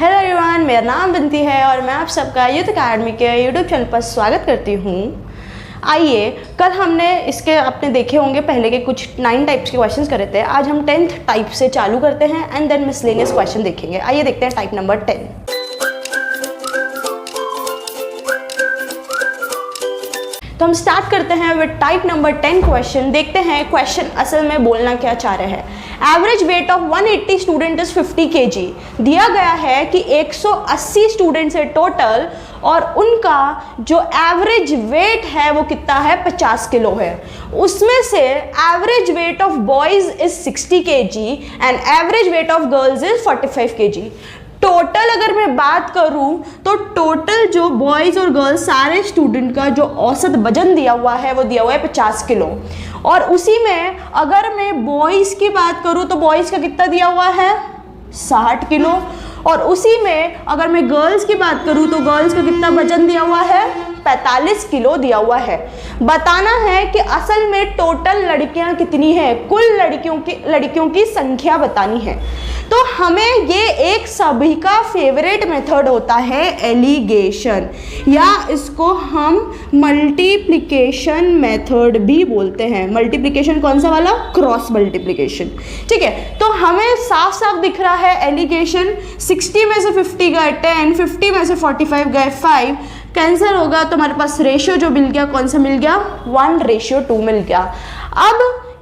Hello everyone, मेरा नाम बिनती है और मैं आप सबका यूथ अकेडमी के यूट्यूब चैनल पर स्वागत करती हूँ। आइए, कल हमने इसके आपने देखे होंगे पहले के कुछ 9 टाइप्स के क्वेश्चंस करे थे। आज हम 10th टाइप से चालू करते हैं एंड देन मिसलेनियस क्वेश्चन देखेंगे। आइए देखते हैं टाइप नंबर 10। तो हम स्टार्ट करते हैं विद टाइप नंबर 10 क्वेश्चन। देखते हैं क्वेश्चन असल में बोलना क्या चाह रहे हैं। Average weight of 180 student is 50 kg। दिया गया है कि 180 स्टूडेंट्स है टोटल और उनका जो एवरेज वेट है वो कितना है, 50 किलो है। उसमें से average weight of boys is 60 kg and average weight of girls is 45 kg। Total अगर मैं बात करूं तो टोटल जो बॉयज़ और गर्ल्स सारे स्टूडेंट का जो औसत वजन दिया हुआ है वो दिया हुआ है 50 किलो। और उसी में अगर मैं बॉयज़ की बात करूं तो बॉयज़ का कितना दिया हुआ है, 60 किलो। और उसी में अगर मैं गर्ल्स की बात करूं तो गर्ल्स का कितना वजन दिया हुआ है, 45 किलो दिया हुआ है। बताना है कि असल में टोटल लड़कियां कितनी हैं, कुल लड़कियों की संख्या बतानी है। तो हमें ये एक सभी का फेवरेट मेथड होता है एलिगेशन, या इसको हम मल्टीप्लिकेशन मेथड भी बोलते हैं। मल्टीप्लिकेशन कौन सा वाला, क्रॉस मल्टीप्लिकेशन। ठीक है, तो हमें साफ साफ दिख रहा है एलिगेशन। 60 में से 50 गए 10, 50 में से 45 गए 5, कैंसिल होगा तो हमारे पास रेशियो जो मिल गया, कौन सा मिल गया, 1:2 मिल गया। अब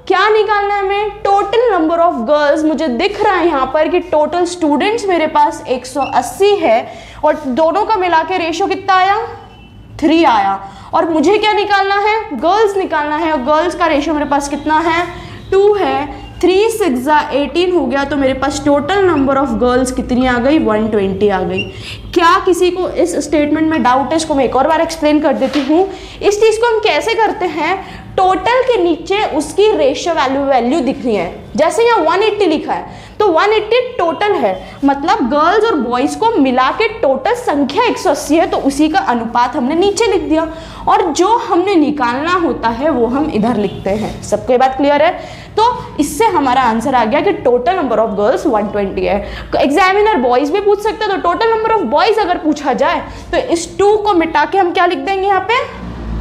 क्या निकालना है हमें, टोटल नंबर ऑफ गर्ल्स। मुझे दिख रहा है यहाँ पर कि टोटल स्टूडेंट्स मेरे पास 180 है और दोनों का मिला के रेशियो कितना आया, 3 आया। और मुझे क्या निकालना है, गर्ल्स निकालना है। और गर्ल्स का रेशियो मेरे पास कितना है, 2 है। 3 6 18 हो गया तो मेरे पास टोटल नंबर ऑफ गर्ल्स कितनी आ गई, 120 आ गई। क्या किसी को इस स्टेटमेंट में डाउट है? इसको मैं एक और बार एक्सप्लेन कर देती हूँ। इस चीज़ को हम कैसे करते हैं, टोटल के नीचे उसकी रेशियो वैल्यू दिख रही है। जैसे यहाँ 180 लिखा है तो 180 टोटल है, मतलब गर्ल्स और बॉयज़ को मिला के टोटल संख्या 180 है, तो उसी का अनुपात हमने नीचे लिख दिया। और जो हमने निकालना होता है वो हम इधर लिखते हैं। सबको ये बात क्लियर है? तो इससे हमारा आंसर आ गया कि टोटल नंबर ऑफ गर्ल्स 120 है। एग्जामिनर बॉयज़ भी पूछ सकते हैं, तो टोटल नंबर ऑफ बॉयज़ अगर पूछा जाए तो इस 2 को मिटा के हम क्या लिख देंगे, यहाँ पे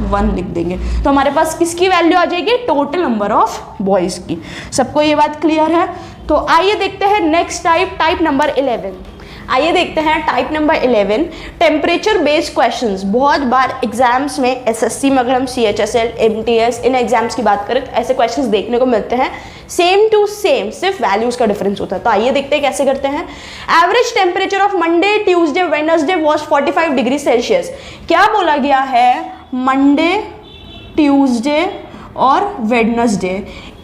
1 लिख देंगे। तो हमारे पास किसकी वैल्यू आ जाएगी, टोटल नंबर ऑफ बॉयज़ की। सबको ये बात क्लियर है? तो आइए देखते हैं नेक्स्ट टाइप नंबर 11। आइए देखते हैं type number 11, temperature based questions. बहुत बार एग्जाम्स में एसएससी में अगर हम CHSL, MTS इन एग्जाम्स की बात करें तो ऐसे क्वेश्चंस देखने को मिलते हैं, सेम टू सेम, सिर्फ वैल्यूज का डिफरेंस होता है। तो आइए देखते हैं कैसे करते हैं। Average temperature of Monday, Tuesday, Wednesday was 45 degree Celsius. क्या बोला गया है, मंडे, ट्यूसडे और वेडनेसडे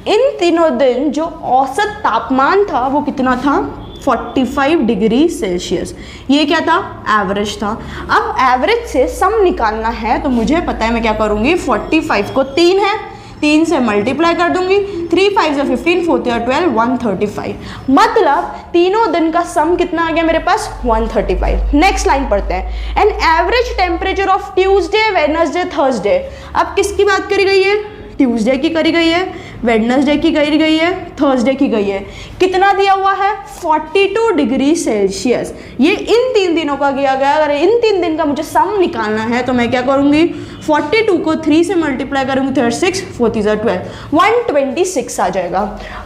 इन तीनों दिन जो औसत तापमान था वो कितना था, 45 डिग्री सेल्सियस। ये क्या था, एवरेज था। अब एवरेज से सम निकालना है तो मुझे पता है मैं क्या करूँगी, 45 को 3 है, 3 से मल्टीप्लाई कर दूंगी, 3 5 से 15, 4 12, 135। मतलब तीनों दिन का सम कितना आ गया मेरे पास, 135। नेक्स्ट लाइन पढ़ते हैं। An average temperature of Tuesday, Wednesday, Thursday. अब किसकी बात करी गई है, ट्यूसडे की करी गई है, वेडनेसडे की करी गई है, थर्सडे की गई है। कितना दिया हुआ है, 42 डिग्री सेल्सियस। ये इन 3 दिनों का किया गया। अगर इन 3 दिन का मुझे सम निकालना है तो मैं क्या करूँगी, 42 को 3 से मल्टीप्लाई करूँगी, 36, 4 12, 126 आ जाएगा।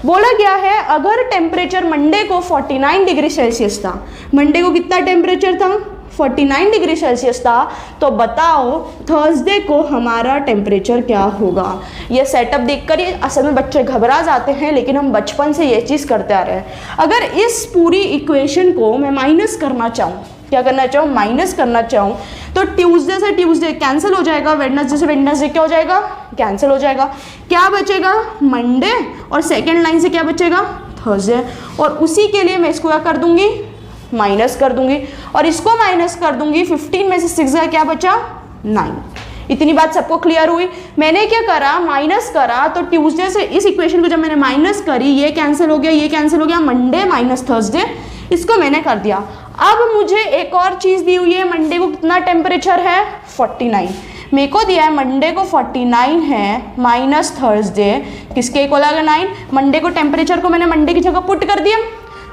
बोला गया है अगर टेम्परेचर मंडे को 49 डिग्री सेल्सियस था, मंडे को कितना टेम्परेचर था, 49 डिग्री सेल्सियस था, तो बताओ थर्सडे को हमारा टेम्परेचर क्या होगा। ये सेटअप देखकर ये असल में बच्चे घबरा जाते हैं, लेकिन हम बचपन से ये चीज़ करते आ रहे हैं। अगर इस पूरी इक्वेशन को मैं माइनस करना चाहूँ, क्या करना चाहूँ, माइनस करना चाहूँ, तो ट्यूसडे से ट्यूसडे कैंसिल हो जाएगा, वेडनेसडे से वेडनेसडे क्या हो जाएगा, कैंसिल हो जाएगा। क्या बचेगा, मंडे, और सेकेंड लाइन से क्या बचेगा, थर्सडे। और उसी के लिए मैं इसको क्या कर दूंगी, माइनस कर दूंगी, और इसको माइनस कर दूंगी। 15 में से 6 गया, क्या बचा, 9। इतनी बात सबको क्लियर हुई? मैंने क्या करा, माइनस करा, तो ट्यूसडे से इस इक्वेशन को जब मैंने माइनस करी, ये कैंसिल हो गया, ये कैंसिल हो गया, मंडे माइनस थर्सडे, इसको मैंने कर दिया। अब मुझे एक और चीज़ दी हुई है, मंडे को कितना टेम्परेचर है, 49। मेरे को दिया है मंडे को 49 है, माइनस थर्सडे किसके इक्वल आ गया, 9। मंडे को टेम्परेचर को मैंने मंडे की जगह पुट कर दिया,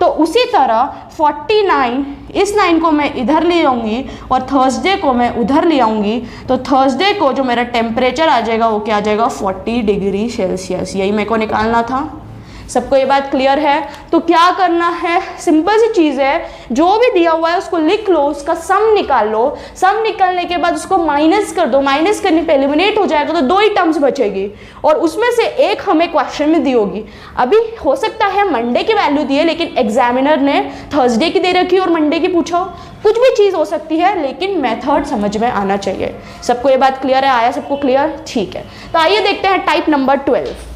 तो उसी तरह 49 इस लाइन को मैं इधर ले आऊँगी और थर्सडे को मैं उधर ले आऊँगी, तो थर्सडे को जो मेरा टेम्परेचर आ जाएगा वो क्या आ जाएगा 40 डिग्री सेल्सियस। यही मेरे को निकालना था। सबको ये बात क्लियर है? तो क्या करना है, सिंपल सी चीज़ है, जो भी दिया हुआ है उसको लिख लो, उसका सम निकाल लो, सम निकालने के बाद उसको माइनस कर दो, माइनस करने पे एलिमिनेट हो जाएगा तो 2 ही टर्म्स बचेगी और उसमें से एक हमें क्वेश्चन में दी होगी। अभी हो सकता है मंडे की वैल्यू दी है लेकिन एग्जामिनर ने थर्सडे की दे रखी और मंडे की पूछा, कुछ भी चीज़ हो सकती है, लेकिन मेथड समझ में आना चाहिए। सबको ये बात क्लियर है? आया सबको क्लियर? ठीक है, तो आइए देखते हैं टाइप नंबर 12।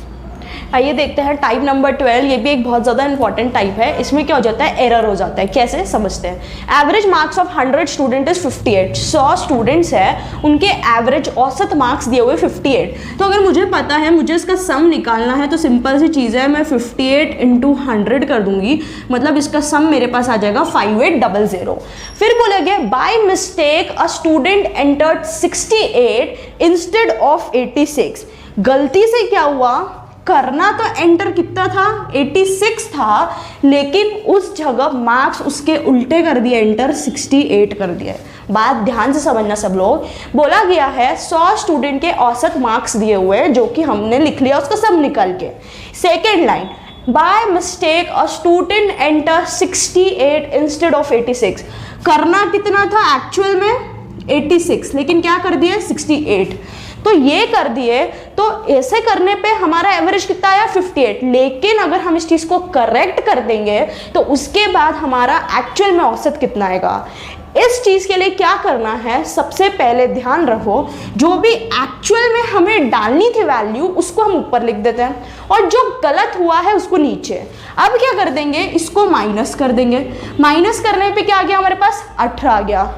आइए देखते हैं टाइप नंबर 12। ये भी एक बहुत ज़्यादा इंपॉर्टेंट टाइप है। इसमें क्या हो जाता है, एरर हो जाता है। कैसे समझते हैं। Average marks of 100 student is 58। 100 students है, उनके एवरेज औसत मार्क्स दिए हुए 58। तो अगर मुझे पता है मुझे इसका सम निकालना है तो सिंपल सी चीज़ है, मैं 58 × 100 कर दूंगी, मतलब इसका सम मेरे पास आ जाएगा 5800। फिर बोलेंगे by mistake a student entered 68 instead of 86। गलती से क्या हुआ, करना तो एंटर कितना था 86 था, लेकिन उस जगह मार्क्स उसके उल्टे कर दिए, एंटर 68 कर दिया। बात ध्यान से समझना सब लोग। बोला गया है 100 स्टूडेंट के औसत मार्क्स दिए हुए हैं, जो कि हमने लिख लिया उसका सब निकल के। Second line, by mistake a student enter 68 instead of 86। करना कितना था एक्चुअल में 86, लेकिन क्या कर दिया 68, तो ये कर दिए। तो ऐसे करने पे हमारा एवरेज कितना आया 58, लेकिन अगर हम इस चीज़ को करेक्ट कर देंगे तो उसके बाद हमारा एक्चुअल में औसत कितना आएगा। इस चीज़ के लिए क्या करना है, सबसे पहले ध्यान रखो, जो भी एक्चुअल में हमें डालनी थी वैल्यू उसको हम ऊपर लिख देते हैं और जो गलत हुआ है उसको नीचे। अब क्या कर देंगे, इसको माइनस कर देंगे। माइनस करने पे क्या आ गया हमारे पास 18 आ गया।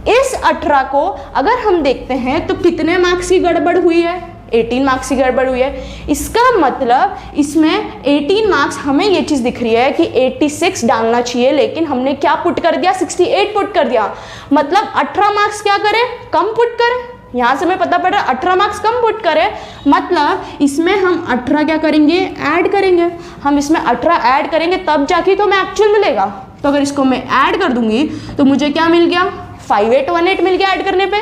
इस 18 को अगर हम देखते हैं तो कितने मार्क्स की गड़बड़ हुई है, 18 मार्क्स की गड़बड़ हुई है। इसका मतलब इसमें 18 मार्क्स, हमें ये चीज़ दिख रही है कि 86 डालना चाहिए, लेकिन हमने क्या पुट कर दिया 68 पुट कर दिया। मतलब 18 मार्क्स क्या करें, कम पुट करें। यहाँ से हमें पता पड़ रहा है 18 मार्क्स कम पुट करें, मतलब इसमें हम 18 क्या करेंगे, ऐड करेंगे। हम इसमें 18 ऐड करेंगे तब जाके तो हमें एक्चुअल मिलेगा। तो अगर इसको मैं ऐड कर दूंगी तो मुझे क्या मिल गया 5818 मिल गया ऐड करने पे।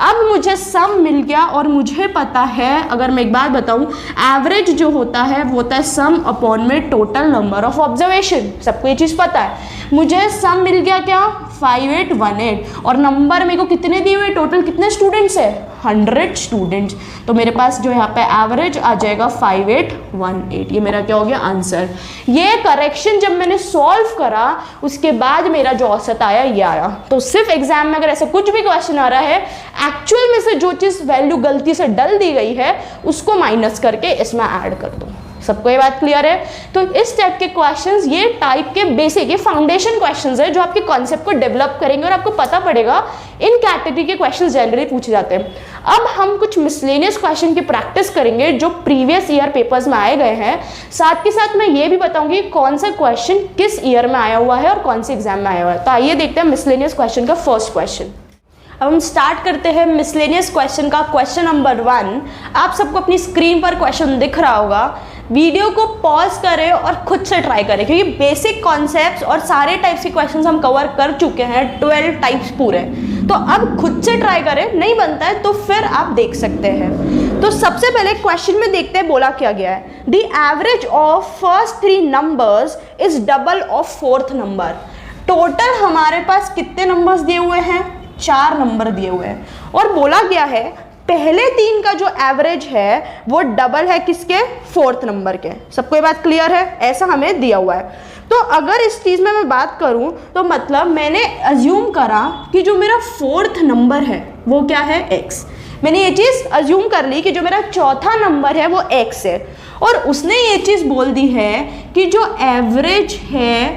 अब मुझे सम मिल गया और मुझे पता है, अगर मैं एक बात बताऊं, एवरेज जो होता है वो होता है सम अपॉन में टोटल नंबर ऑफ ऑब्जर्वेशन। सबको ये चीज़ पता है। मुझे सम मिल गया क्या 5818 और नंबर मेरे को कितने दिए हुए, टोटल कितने स्टूडेंट्स है 100 स्टूडेंट्स। तो मेरे पास जो यहाँ पे एवरेज आ जाएगा 5818। ये मेरा क्या हो गया आंसर। ये करेक्शन जब मैंने सॉल्व करा उसके बाद मेरा जो औसत आया ये आया। तो सिर्फ एग्जाम में अगर ऐसा कुछ भी क्वेश्चन आ रहा है, एक्चुअल में से जो चीज़ वैल्यू गलती से डल दी गई है उसको माइनस करके इसमें ऐड कर दो। सबको ये बात क्लियर है। तो इस टाइप के क्वेश्चंस, ये टाइप के बेसिक, ये फाउंडेशन क्वेश्चंस है जो आपके कॉन्सेप्ट को डेवलप करेंगे और आपको पता पड़ेगा इन कैटेगरी के क्वेश्चंस जनरली पूछे जाते हैं। अब हम कुछ मिसलेनियस क्वेश्चन की प्रैक्टिस करेंगे जो प्रीवियस ईयर पेपर्स में आए गए हैं। साथ के साथ मैं ये भी बताऊंगी कौन सा क्वेश्चन किस ईयर में आया हुआ है और कौन से एग्जाम में आया हुआ है। तो आइए देखते हैं मिसलेनियस क्वेश्चन का फर्स्ट क्वेश्चन। अब हम स्टार्ट करते हैं मिसलेनियस क्वेश्चन का। क्वेश्चन नंबर 1, आप सबको अपनी स्क्रीन पर क्वेश्चन दिख रहा होगा। वीडियो को पॉज करें और खुद से ट्राई करें, क्योंकि बेसिक कॉन्सेप्ट्स और सारे टाइप्स के क्वेश्चंस हम कवर कर चुके हैं, 12 टाइप्स पूरे। तो अब खुद से ट्राई करें, नहीं बनता है तो फिर आप देख सकते हैं। तो सबसे पहले क्वेश्चन में देखते हैं बोला क्या गया है। The average of first 3 numbers is double of 4th number. Total हमारे पास कितने नंबर्स दिए हुए हैं, 4 नंबर दिए हुए हैं और बोला गया है पहले 3 का जो एवरेज है वो डबल है किसके, 4th नंबर के। सबको ये बात क्लियर है, ऐसा हमें दिया हुआ है। तो अगर इस चीज़ में मैं बात करूं तो मतलब मैंने अज्यूम करा कि जो मेरा 4th नंबर है वो क्या है, x। मैंने ये चीज़ अज्यूम कर ली कि जो मेरा चौथा नंबर है वो x है, और उसने ये चीज़ बोल दी है कि जो एवरेज है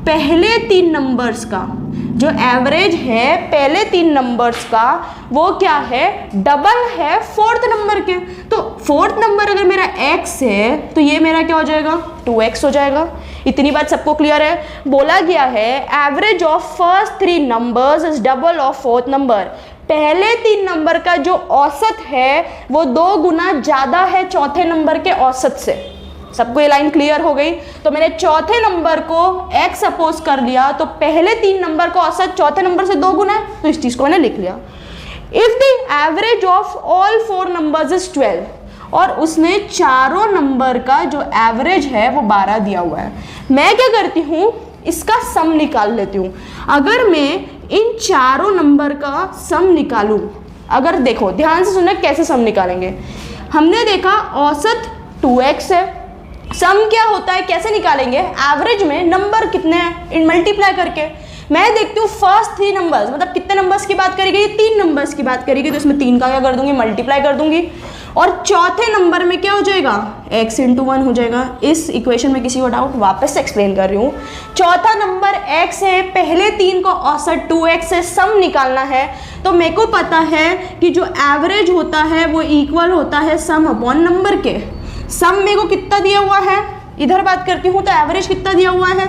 पहले 3 नंबर्स का, जो एवरेज है पहले 3 नंबर्स का वो क्या है, डबल है 4th नंबर के। तो 4th नंबर अगर मेरा x है तो ये मेरा क्या हो जाएगा 2x हो जाएगा। इतनी बात सबको क्लियर है। बोला गया है average of first 3 numbers is double of 4th number. पहले 3 नंबर का जो औसत है वो 2 गुना ज़्यादा है चौथे नंबर के औसत से। सबको ये लाइन क्लियर हो गई। तो मैंने चौथे नंबर को x सपोज कर लिया, तो पहले 3 नंबर का औसत चौथे नंबर से 2 गुना है, तो इस चीज को मैंने लिख लिया। If the average of all 4 numbers is 12, और उसने चारों नंबर का जो एवरेज है वो 12 दिया हुआ है, मैं क्या करती हूँ, इसका सम निकाल लेती हूँ। अगर मैं इन चारों नंबर का सम निकालूं, अगर देखो ध्यान से सुनना कैसे सम निकालेंगे। हमने देखा औसत 2x है, सम क्या होता है, कैसे निकालेंगे, एवरेज में नंबर कितने हैं इन मल्टीप्लाई करके। मैं देखती हूँ फर्स्ट 3 नंबर्स, मतलब कितने नंबर्स की बात करी गई, 3 नंबर्स की बात करी गई, तो इसमें 3 का क्या कर दूंगी, मल्टीप्लाई कर दूंगी। और चौथे नंबर में क्या हो जाएगा, x इंटू 1 हो जाएगा। इस इक्वेशन में किसी को डाउट, वापस से एक्सप्लेन कर रही हूँ। चौथा नंबर x है, पहले 3 को औसत 2x से सम निकालना है, तो मेरे को पता है कि जो एवरेज होता है वो इक्वल होता है सम अपॉन नंबर के। सम मेरे को कितना दिया हुआ है, इधर बात करती हूँ, तो एवरेज कितना दिया हुआ है,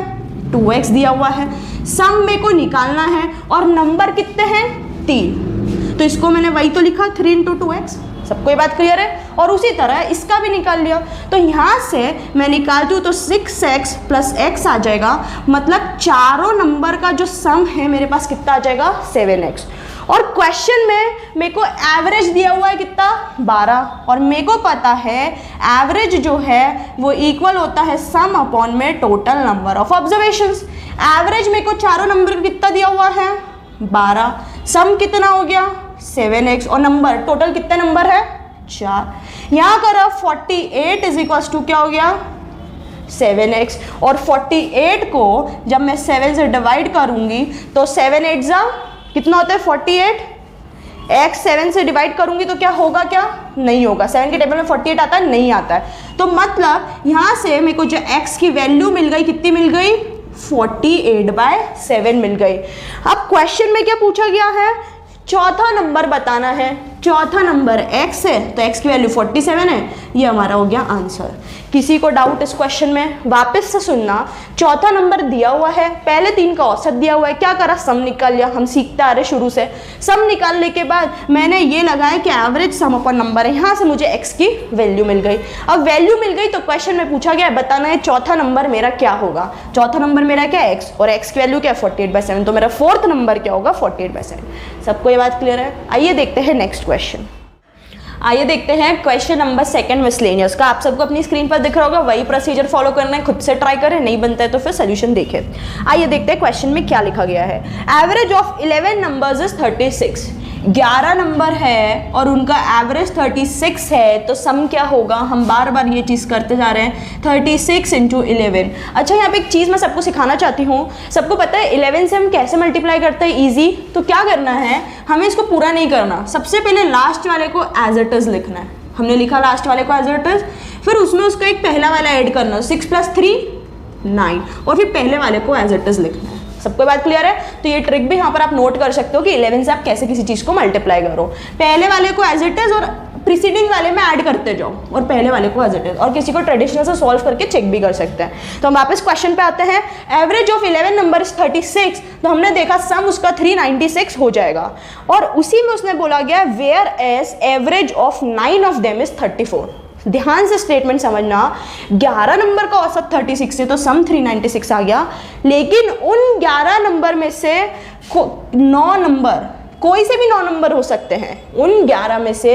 2x दिया हुआ है। सम मेरे को निकालना है और नंबर कितने हैं, 3, तो इसको मैंने वही तो लिखा 3 इंटू 2x। सबको ये बात क्लियर है। और उसी तरह इसका भी निकाल लिया, तो यहाँ से मैं निकालती हूँ तो 6x प्लस x आ जाएगा, मतलब चारों नंबर का जो सम है मेरे पास कितना आ जाएगा, 7x। और क्वेश्चन में मेरे को एवरेज दिया हुआ है कितना, 12, और मेरे को पता है एवरेज जो है वो इक्वल होता है सम अपॉन में total number of observations. Average मेरे को चारों नंबर का कितना दिया हुआ है, 12, सम कितना हो गया 7x, और नंबर टोटल कितने नंबर है, 4। यहाँ करा 48 इज इक्वल टू क्या हो गया, 7x, और 48 को जब मैं 7 से डिवाइड करूंगी तो 7 8 जा कितना होता है 48, x 7 से डिवाइड करूंगी तो क्या होगा, क्या नहीं होगा, 7 के टेबल में 48 आता है, नहीं आता है। तो मतलब यहाँ से मेरे को जो x की वैल्यू मिल गई, कितनी मिल गई, 48/7 मिल गई। अब क्वेश्चन में क्या पूछा गया है, चौथा नंबर बताना है। चौथा नंबर x है, तो x की वैल्यू 47 है, ये हमारा हो गया आंसर। किसी को डाउट इस क्वेश्चन में, वापस से सुनना। चौथा नंबर दिया हुआ है, पहले 3 का औसत दिया हुआ है, क्या करा, सम निकाल लिया। हम सीखते आ रहे शुरू से। सम निकालने के बाद मैंने ये लगाया कि एवरेज सम अपॉन नंबर है, यहाँ से मुझे x की वैल्यू मिल गई। अब वैल्यू मिल गई तो क्वेश्चन में पूछा गया बताना है चौथा नंबर मेरा क्या होगा। चौथा नंबर मेरा क्या है, x, और x की वैल्यू क्या है 48/7, तो मेरा फोर्थ नंबर क्या होगा 48/7। सबको ये बात क्लियर है। आइए देखते हैं नेक्स्ट क्वेश्चन। आइए देखते हैं क्वेश्चन नंबर 2 मिसलेनियस का। आप सबको अपनी स्क्रीन पर दिख रहा होगा, वही प्रोसीजर फॉलो करना है, खुद से ट्राई करें, नहीं बनता है तो फिर सोल्यूशन देखें। आइए देखते हैं क्वेश्चन में क्या लिखा गया है। Average of 11 numbers is 36। 11 number है और उनका एवरेज 36 है, तो सम क्या होगा, हम बार बार ये चीज़ करते जा रहे हैं, 36 इंटू 11। अच्छा, यहाँ पे एक चीज़ मैं सबको सिखाना चाहती हूँ। सबको पता है 11 से हम कैसे मल्टीप्लाई करते हैं, ईजी। तो क्या करना है, हमें इसको पूरा नहीं करना, सबसे पहले लास्ट वाले को एज इट इज लिखना है। हमने लिखा लास्ट वाले को एज इट इज, फिर उसमें उसका एक पहला वाला ऐड करना, 6 + 3 9, और फिर पहले वाले को एज इट इज लिखना है। सबको बात क्लियर है। तो ये ट्रिक भी यहाँ पर आप नोट कर सकते हो कि 11 से आप कैसे किसी चीज़ को मल्टीप्लाई करो। पहले वाले को एज इट इज और प्रीसीडिंग वाले में ऐड करते जाओ, और पहले वाले को एज इट इज, और किसी को ट्रेडिशनल से सॉल्व करके चेक भी कर सकते हैं। तो हम वापस क्वेश्चन पे आते हैं। एवरेज ऑफ 11 नंबर इज 36, तो हमने देखा सम उसका 396 हो जाएगा, और उसी में उसने बोला गया whereas average of 9 of them is 34। ध्यान से स्टेटमेंट समझना, 11 नंबर का औसत 36 है, तो सम 396 आ गया, लेकिन उन 11 नंबर में से 9 नंबर, कोई से भी 9 नंबर हो सकते हैं, उन 11 में से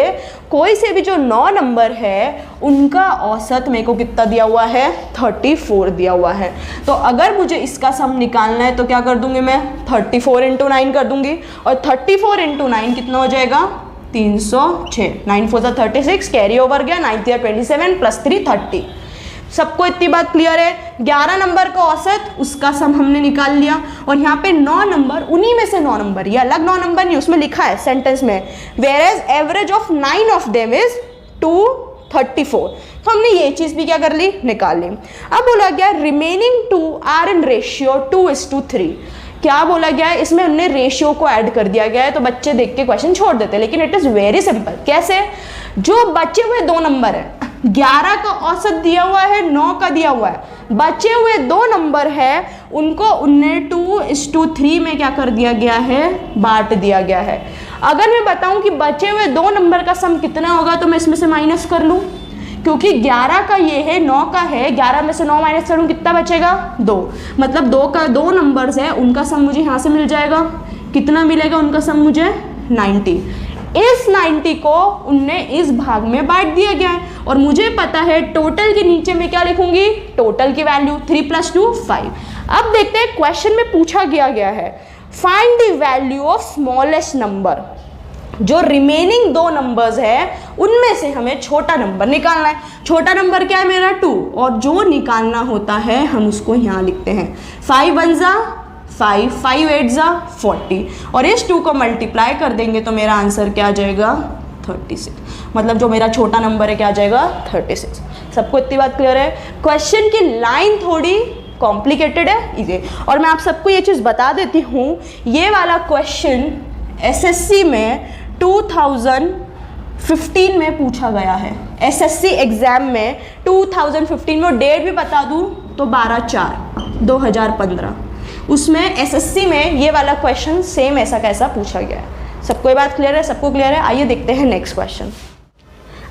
कोई से भी जो 9 नंबर है उनका औसत मेरे को कितना दिया हुआ है, 34 दिया हुआ है। तो अगर मुझे इसका सम निकालना है तो क्या कर दूंगी मैं, 34 इंटू 9 कर दूंगी, और 34 इंटू 9 कितना हो जाएगा, 306। 9 4 36, कैरी ओवर गया, 9 3 27 प्लस 3 30। सबको इतनी बात क्लियर है। 11 नंबर का औसत, उसका सम हमने निकाल लिया, और यहाँ पे 9 नंबर, उन्हीं में से 9 नंबर, ये अलग 9 नंबर नहीं, उसमें लिखा है सेंटेंस में whereas average of 9 of them is 234। तो हमने ये चीज़ भी क्या कर ली, निकाल ली। अब बोला गया रिमेनिंग 2 आर इन रेशियो 2:3। क्या बोला गया है, इसमें हमने रेशियो को ऐड कर दिया गया है, तो बच्चे देख के क्वेश्चन छोड़ देते हैं, लेकिन इट इज वेरी सिंपल। कैसे, जो बचे हुए 2 नंबर है, 11 का औसत दिया हुआ है, 9 का दिया हुआ है, बचे हुए 2 नंबर है उनको उन्हें 2:3 में क्या कर दिया गया है, बांट दिया गया है। अगर मैं बताऊं कि बचे हुए 2 नंबर का सम कितना होगा, तो मैं इसमें से माइनस कर लूं, क्योंकि 11 का ये है, 9 का है, 11 में से 9 माइनस करूँ कितना बचेगा 2, मतलब 2 नंबर्स है उनका सम मुझे यहाँ से मिल जाएगा, कितना मिलेगा उनका सम मुझे 90। इस 90 को उनने इस भाग में बांट दिया गया है और मुझे पता है टोटल के नीचे में क्या लिखूंगी, टोटल की वैल्यू 3 + 2 5। अब देखते हैं क्वेश्चन में पूछा गया है find the value of smallest number. जो रिमेनिंग 2 नंबर्स है उनमें से हमें छोटा नंबर निकालना है। छोटा नंबर क्या है मेरा 2, और जो निकालना होता है हम उसको यहाँ लिखते हैं 5 × 1 = 5, 5 × 8 = 40, और इस 2 को मल्टीप्लाई कर देंगे तो मेरा आंसर क्या आ जाएगा 36। मतलब जो मेरा छोटा नंबर है क्या आ जाएगा 36। सबको इतनी बात क्लियर है? क्वेश्चन की लाइन थोड़ी कॉम्प्लिकेटेड है, इजी। और मैं आप सबको ये चीज़ बता देती हूँ, ये वाला क्वेश्चन एसएससी में 2015 में पूछा गया है। एसएससी एग्जाम में 2015 में, डेट भी बता दूँ तो 12/4/2015, उसमें एसएससी में ये वाला क्वेश्चन सेम ऐसा कैसा पूछा गया है। सबको ये बात क्लियर है? सबको क्लियर है? आइए देखते हैं नेक्स्ट क्वेश्चन।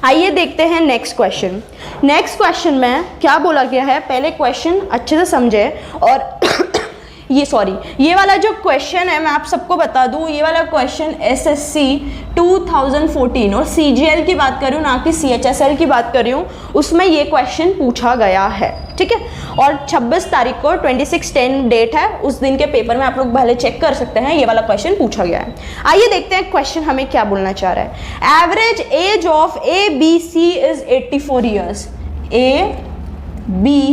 आइए देखते हैं नेक्स्ट क्वेश्चन। नेक्स्ट क्वेश्चन में क्या बोला गया है, पहले क्वेश्चन अच्छे से समझे। और ये वाला जो क्वेश्चन है मैं आप सबको बता दूं, ये वाला क्वेश्चन एसएससी 2014 और सीजीएल की बात कर रही हूँ, ना कि सीएचएसएल की बात कर रही हूँ, उसमें ये क्वेश्चन पूछा गया है, ठीक है। और 26 तारीख को 26/10 डेट है, उस दिन के पेपर में आप लोग पहले चेक कर सकते हैं, ये वाला क्वेश्चन पूछा गया है। आइए देखते हैं क्वेश्चन हमें क्या बोलना चाह रहा है। Average age of ABC is 84 years. ABC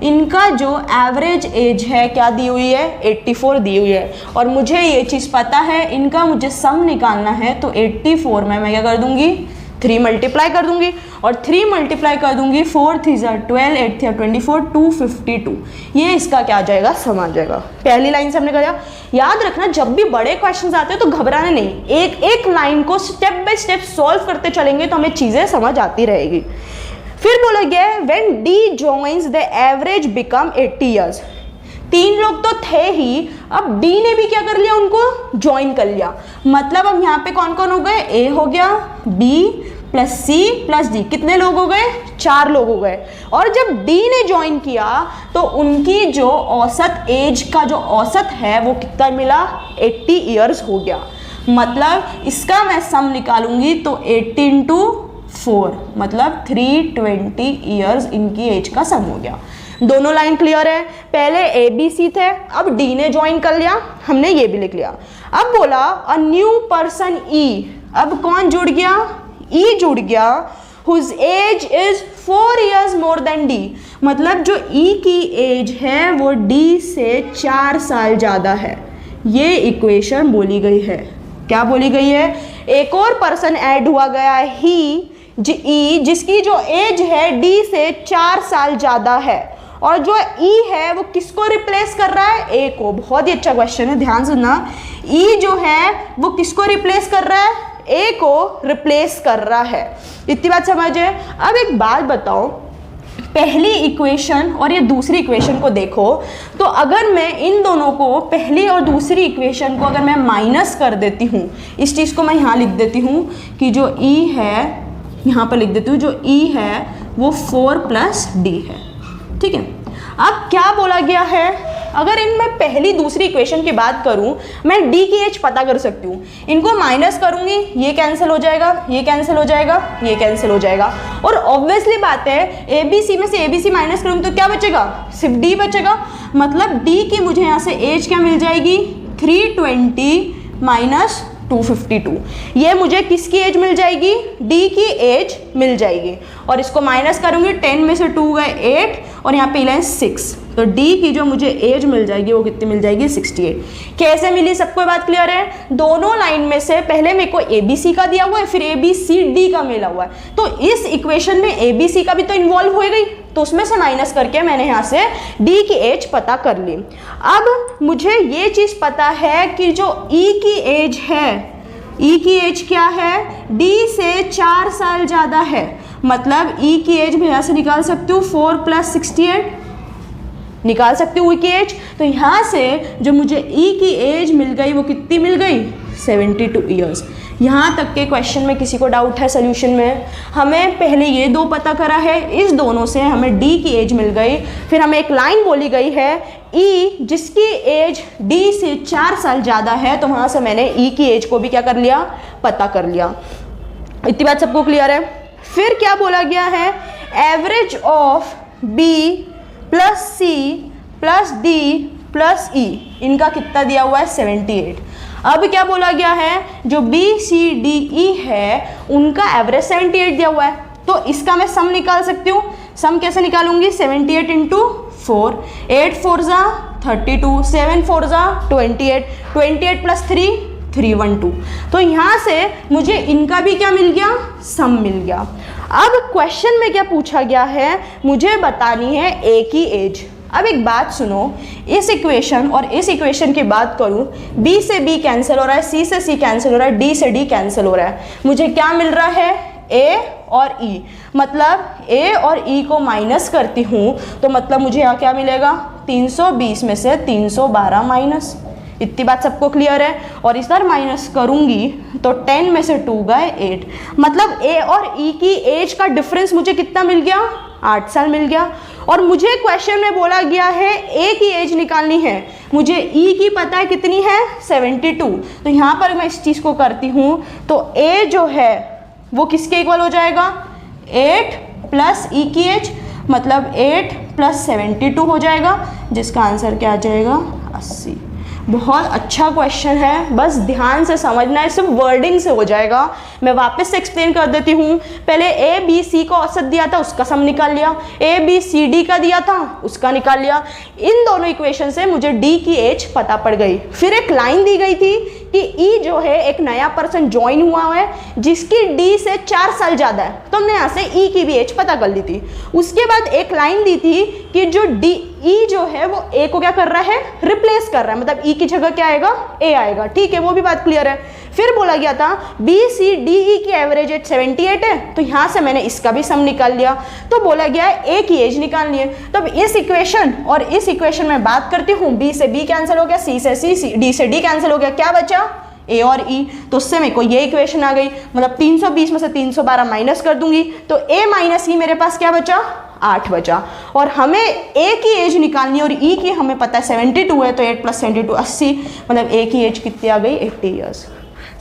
इनका जो एवरेज एज है क्या दी हुई है 84 दी हुई है, और मुझे ये चीज़ पता है, इनका मुझे सम निकालना है तो 84 में मैं क्या कर दूंगी 3 मल्टीप्लाई कर दूंगी, और 3 मल्टीप्लाई कर दूंगी 4 × 3 = 12, 8 × 24, 252। ये इसका क्या आ जाएगा सम आ जाएगा। पहली लाइन से हमने कहा, याद रखना जब भी बड़े क्वेश्चंस आते हैं तो घबराना नहीं, एक एक लाइन को स्टेप बाय स्टेप सॉल्व करते चलेंगे तो हमें चीज़ें समझ आती रहेगी। फिर बोला गया है when D joins the average become 80 years। 3 लोग तो थे ही, अब D ने भी क्या कर लिया, उनको ज्वाइन कर लिया। मतलब अब यहाँ पे कौन कौन हो गए, A हो गया, B + C + D, कितने लोग हो गए 4 लोग हो गए। और जब D ने ज्वाइन किया तो उनकी जो औसत एज का जो औसत है वो कितना मिला 80 ईयर्स हो गया। मतलब इसका मैं सम निकालूंगी तो 80 × 4 मतलब 320 ईयर्स इनकी एज का सम हो गया। दोनों लाइन क्लियर है? पहले ABC थे, अब D ने ज्वाइन कर लिया, हमने ये भी लिख लिया। अब बोला अ न्यू पर्सन E, अब कौन जुड़ गया, E जुड़ गया, whose age is 4 years more than D। मतलब जो E की एज है वो D से 4 साल ज़्यादा है। ये इक्वेशन बोली गई है। क्या बोली गई है, एक और पर्सन ऐड हुआ गया है ही E, जिसकी जो एज है D से 4 साल ज़्यादा है, और जो E है वो किसको रिप्लेस कर रहा है, A को। बहुत ही अच्छा क्वेश्चन है, ध्यान सुनना। E जो है वो किसको रिप्लेस कर रहा है, A को रिप्लेस कर रहा है। इतनी बात समझे? अब एक बात बताओ, पहली इक्वेशन और ये दूसरी इक्वेशन को देखो तो अगर मैं इन दोनों को, पहली और दूसरी इक्वेशन को अगर मैं माइनस कर देती हूँ, इस चीज़ को मैं यहाँ लिख देती हूँ कि जो E है, यहाँ पर लिख देती हूँ, जो E है वो 4 + D है, ठीक है। अब क्या बोला गया है, अगर इनमें पहली दूसरी इक्वेशन की बात करूं, मैं D की एज पता कर सकती हूँ। इनको माइनस करूंगी, ये कैंसिल हो जाएगा, ये कैंसिल हो जाएगा, ये कैंसिल हो जाएगा, और ऑब्वियसली बात है ABC में से ABC माइनस करूंगी तो क्या बचेगा, सिर्फ D बचेगा। मतलब D की मुझे यहाँ से एज क्या मिल जाएगी 320 - 252। ये मुझे किसकी एज मिल जाएगी, D की एज मिल जाएगी। और इसको माइनस करूंगी, 10 में से 2 गए 8 और यहाँ पे 6, तो D की जो मुझे एज मिल जाएगी वो कितनी मिल जाएगी 68। कैसे मिली, सबको बात क्लियर है? दोनों लाइन में से पहले मेरे को ABC का दिया हुआ है, फिर ABCD का मिला हुआ है, तो इस इक्वेशन में ABC का भी तो इन्वॉल्व हो गई, तो उसमें से माइनस करके मैंने यहाँ से D की एज पता कर ली। अब मुझे ये चीज़ पता है कि जो E की एज है, E की एज क्या है, D से 4 साल ज़्यादा है। मतलब E की एज मैं यहाँ से निकाल सकती हूँ 4 + 68 निकाल सकती हूँ E की एज। तो यहाँ से जो मुझे E की एज मिल गई वो कितनी मिल गई 72 ईयर्स। यहाँ तक के क्वेश्चन में किसी को डाउट है सोल्यूशन में? हमें पहले ये दो पता करा है, इस दोनों से हमें डी की एज मिल गई, फिर हमें एक लाइन बोली गई है ई जिसकी एज डी से 4 साल ज़्यादा है, तो वहाँ से मैंने ई की एज को भी क्या कर लिया, पता कर लिया। इतनी बात सबको क्लियर है? फिर क्या बोला गया है, average of B plus C plus D plus E, इनका कितना दिया हुआ है, 78। अब क्या बोला गया है, जो बी सी डी ई है उनका एवरेज 78 दिया हुआ है, तो इसका मैं सम निकाल सकती हूँ। सम कैसे निकालूंगी, 78 इंटू 4, 8 4 जा 32, 7 4 जा 28, 28 प्लस 3 312। तो यहाँ से मुझे इनका भी क्या मिल गया, सम मिल गया। अब क्वेश्चन में क्या पूछा गया है, मुझे बतानी है ए की एज। अब एक बात सुनो, इस इक्वेशन और इस इक्वेशन की बात करूं, b से b कैंसिल हो रहा है, c से c कैंसिल हो रहा है, d से d कैंसिल हो रहा है, मुझे क्या मिल रहा है, a और e। मतलब a और e को माइनस करती हूं तो मतलब मुझे यहाँ क्या मिलेगा, 320 में से 312 माइनस। इतनी बात सबको क्लियर है? और इधर माइनस करूंगी तो 10 में से 2 गए 8, मतलब a और e की एज का डिफरेंस मुझे कितना मिल गया, 8 साल मिल गया। और मुझे क्वेश्चन में बोला गया है a की एज निकालनी है, मुझे e की पता है कितनी है, 72। तो यहाँ पर मैं इस चीज़ को करती हूँ तो a जो है वो किसके इक्वल हो जाएगा, 8 प्लस e की एज, मतलब 8 प्लस 72 हो जाएगा, जिसका आंसर क्या आ जाएगा, 80। बहुत अच्छा क्वेश्चन है, बस ध्यान से समझना है, सिर्फ वर्डिंग से हो जाएगा। मैं वापस से एक्सप्लेन कर देती हूँ। पहले ए बी सी को औसत दिया था, उसका सम निकाल लिया, ए बी सी डी का दिया था, उसका निकाल लिया। इन दोनों इक्वेशन से मुझे डी की एज पता पड़ गई। फिर एक लाइन दी गई थी कि ई जो है एक नया पर्सन ज्वाइन हुआ है जिसकी डी से 4 साल ज़्यादा है, तो हमने यहाँ से ई की भी एज पता कर ली थी। उसके बाद एक लाइन दी थी कि जो डी ई जो है वो ए को क्या कर रहा है, रिप्लेस कर रहा है, मतलब ई की जगह क्या आएगा, ए आएगा। ठीक है, वो भी बात क्लियर है। फिर बोला गया था बी सी डी ई की एवरेज एज 78 है, तो यहाँ से मैंने इसका भी सम निकाल लिया। तो बोला गया है ए की एज निकालनी है। तो इस इक्वेशन और इस इक्वेशन में बात करती हूँ, बी से बी कैंसिल हो गया, सी से सी, डी से डी कैंसिल हो गया, क्या बचा, ए और ई। तो उससे मेरे को ये इक्वेशन आ गई, मतलब 320 में से 312 माइनस कर दूंगी तो ए माइनस ई मेरे पास क्या बचा, 8 बचा। और हमें ए की एज निकालनी है और ई की हमें पता है 72 है, तो 8 प्लस 72 80, मतलब ए की एज कितनी आ गई, 80 ईयर्स।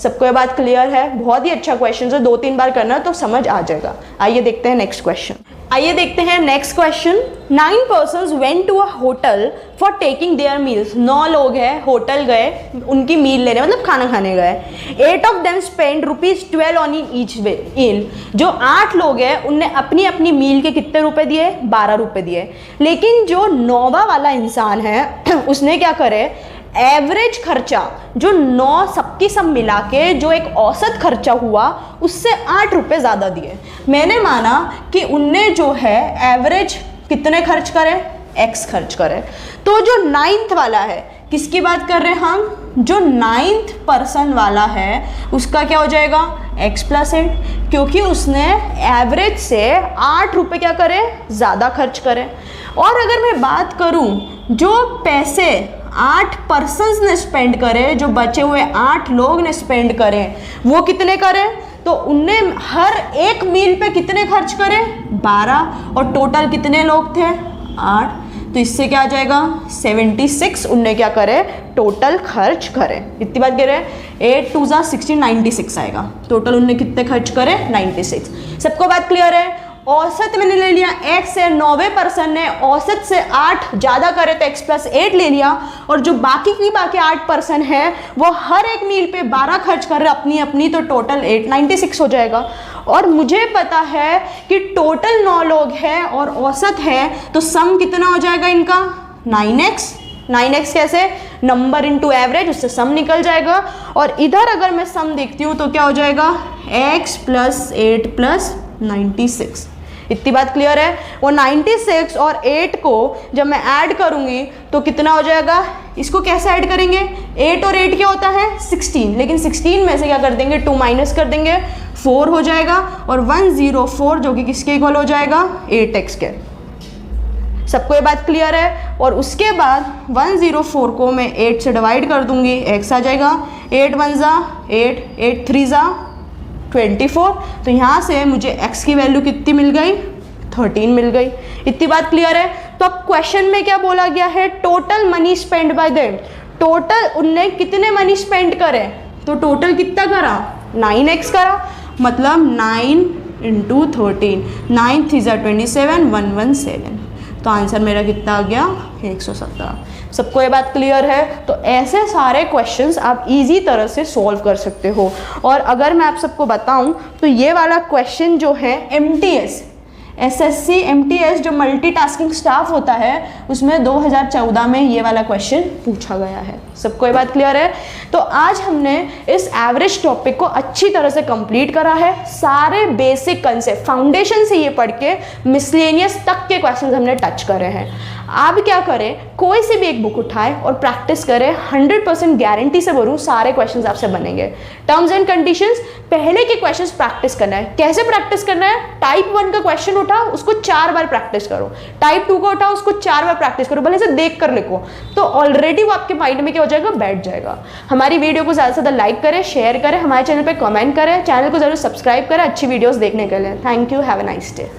सबको ये बात क्लियर है? बहुत ही अच्छा क्वेश्चन है, 2-3 बार करना तो समझ आ जाएगा। आइए देखते हैं नेक्स्ट क्वेश्चन। आइए देखते हैं next question. 9 persons went to a hotel for taking their meals। 9 लोग हैं, होटल गए उनकी मील लेने, मतलब खाना खाने गए। 8 of them spent ₹12 on each meal। जो 8 लोग हैं उनने अपनी अपनी मील के कितने रुपए दिए, 12 रुपए दिए। लेकिन जो 9वां वाला इंसान है उसने क्या करे, एवरेज खर्चा जो 9 सबकी सब मिला के जो एक औसत खर्चा हुआ उससे 8 रुपये ज़्यादा दिए। मैंने माना कि उनने जो है एवरेज कितने खर्च करे, x खर्च करे। तो जो 9th वाला है, किसकी बात कर रहे हैं हम, जो 9th पर्सन वाला है उसका क्या हो जाएगा, x प्लस 8, क्योंकि उसने एवरेज से 8 रुपये क्या करे, ज़्यादा खर्च करे। और अगर मैं बात करूं जो पैसे 8 पर्सन्स ने स्पेंड करे, जो बचे हुए 8 लोग ने स्पेंड करें, वो कितने करें, तो उनने हर एक मील पे कितने खर्च करे, 12, और टोटल कितने लोग थे, 8। तो इससे क्या आ जाएगा, 76 उनने क्या करे, टोटल खर्च करे। इतनी बात कह रहे हैं, 8 2 16, 96 आएगा। टोटल उनने कितने खर्च करे, 96। सबको बात क्लियर है? औसत मैंने ले लिया, x है, 9वें पर्सन ने औसत से 8 ज़्यादा करे तो x प्लस 8 ले लिया, और जो बाकी 8 पर्सन है वो हर एक मील पे 12 खर्च कर रहे अपनी अपनी, तो टोटल 96 हो जाएगा। और मुझे पता है कि टोटल 9 लोग हैं और औसत है, तो सम कितना हो जाएगा इनका, 9x। 9x कैसे, नंबर इंटू एवरेज, उससे सम निकल जाएगा। और इधर अगर मैं सम देखती हूँ तो क्या हो जाएगा, x प्लस 8 प्लस 96। इतनी बात क्लियर है? वो 96 और 8 को जब मैं ऐड करूंगी तो कितना हो जाएगा, इसको कैसे ऐड करेंगे, 8 और 8 क्या होता है, 16, लेकिन 16 में से क्या कर देंगे, 2 माइनस कर देंगे, 4 हो जाएगा। और 104 जो कि किसके इक्वल हो जाएगा, 8x के। सबको ये बात क्लियर है? और उसके बाद 104 को मैं 8 से डिवाइड कर दूंगी, x आ जाएगा, 8 1 ज़ा 8, 8 3 ज़ा 24। तो यहाँ से मुझे x की वैल्यू कितनी मिल गई, 13 मिल गई। इतनी बात क्लियर है। तो अब क्वेश्चन में क्या बोला गया है, total money spend by them, total उनने कितने मनी स्पेंड करे, तो टोटल कितना करा, 9x करा, मतलब 9 इंटू 13, 9 3 ज़ा 27, 117। तो आंसर मेरा कितना आ गया, 117। सबको ये बात क्लियर है। तो ऐसे सारे क्वेश्चंस आप इजी तरह से सॉल्व कर सकते हो। और अगर मैं आप सबको बताऊं तो ये वाला क्वेश्चन जो है MTS SSC MTS जो मल्टीटास्किंग स्टाफ होता है उसमें 2014 में ये वाला क्वेश्चन पूछा गया है। सबको ये बात क्लियर है। तो आज हमने इस एवरेज टॉपिक को अच्छी तरह से कंप्लीट करा है। सारे बेसिक कंसेप्ट फाउंडेशन से ये पढ़ के मिसलेनियस तक के क्वेश्चंस हमने टच करे हैं। आप क्या करें, कोई सी भी एक बुक उठाएं और प्रैक्टिस करें। 100% गारंटी से बोलूं सारे क्वेश्चंस आपसे बनेंगे। टर्म्स एंड कंडीशंस, पहले के क्वेश्चंस प्रैक्टिस करना है। कैसे प्रैक्टिस करना है, टाइप 1 का क्वेश्चन उठाओ, उसको 4 बार प्रैक्टिस करो। टाइप 2 का उठाओ, उसको 4 बार प्रैक्टिस करो, भले से देख कर लिखो, तो ऑलरेडी वो आपके माइंड में क्या हो जाएगा, बैठ जाएगा। हमारी वीडियो को ज़्यादा से ज़्यादा लाइक करें, शेयर करें, हमारे चैनल पर कमेंट करें, चैनल को जरूर सब्सक्राइब करें अच्छी वीडियोज़ देखने के लिए। Thank you, have a nice day.